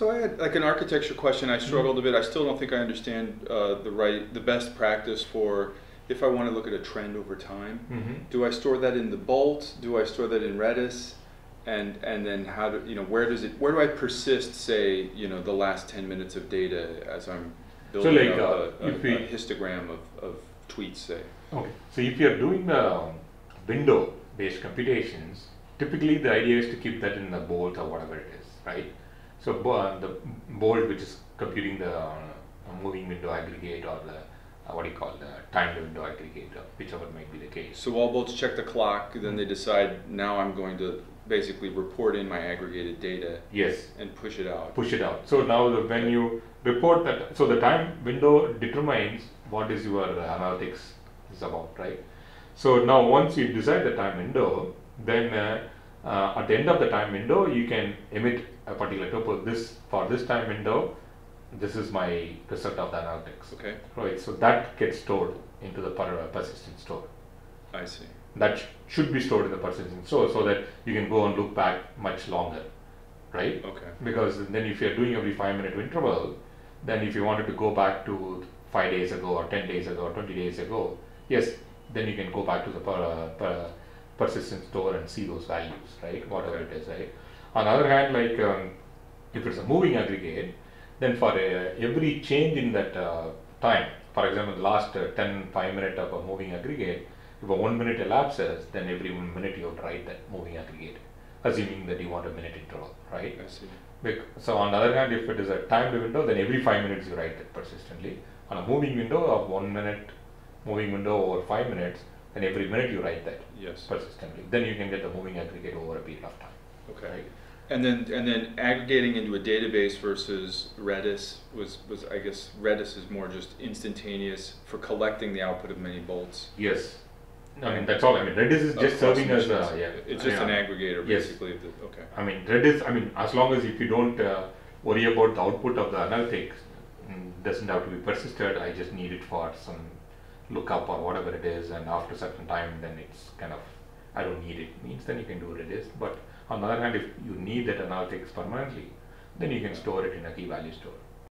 So I had like an architecture question. I struggled a bit. I still don't think I understand the best practice for if I want to look at a trend over time. Do I store that in the Bolt? Do I store that in Redis? And then how do where do I persist, say, the last 10 minutes of data as I'm building a histogram of tweets, say? Okay. So if you're doing the window-based computations, typically the idea is to keep that in the Bolt or whatever it is, right? So the Bolt, which is computing the moving window aggregate, or the what do you call the timed window aggregate, whichever might be the case. So all bolts check the clock, then they decide, now I'm going to basically report in my aggregated data. Yes. And push it out. Push it out. So now when you report that, so the time window determines what is your analytics is about, right? So now once you decide the time window, then at the end of the time window, you can emit a particular tuple. For this time window, this is my result of the analytics. Okay. Right. So that gets stored into the persistent store. I see. That should be stored in the persistent store so that you can go and look back much longer, right? Okay. Because then if you're doing every 5-minute interval, then if you wanted to go back to 5 days ago or 10 days ago or 20 days ago, yes, then you can go back to the persistent store and see those values, right? Whatever it is, right? On the other hand, like if it's a moving aggregate, then for every change in that time, for example, the last 5 minutes of a moving aggregate, if a 1 minute elapses, then every 1 minute you have to write that moving aggregate, assuming that you want a minute interval, right? I see. So on the other hand, if it is a timed window, then every 5 minutes you write that persistently. On a moving window of 1 minute, moving window over 5 minutes, then every minute you write that persistently. Then you can get the moving aggregate over a period of time. Okay. Right? And then aggregating into a database versus Redis was I guess Redis is more just instantaneous for collecting the output of many bolts. Yes. I mean, that's all. I mean, Redis is just serving as it's just an aggregator, basically. Yes. Okay. I mean, Redis, as long as if you don't worry about the output of the analytics, doesn't have to be persisted. I just need it for some lookup or whatever it is, and after a certain time, then it's kind of, I don't need it. Means then you can do Redis. But on the other hand, if you need that analytics permanently, then you can store it in a key value store.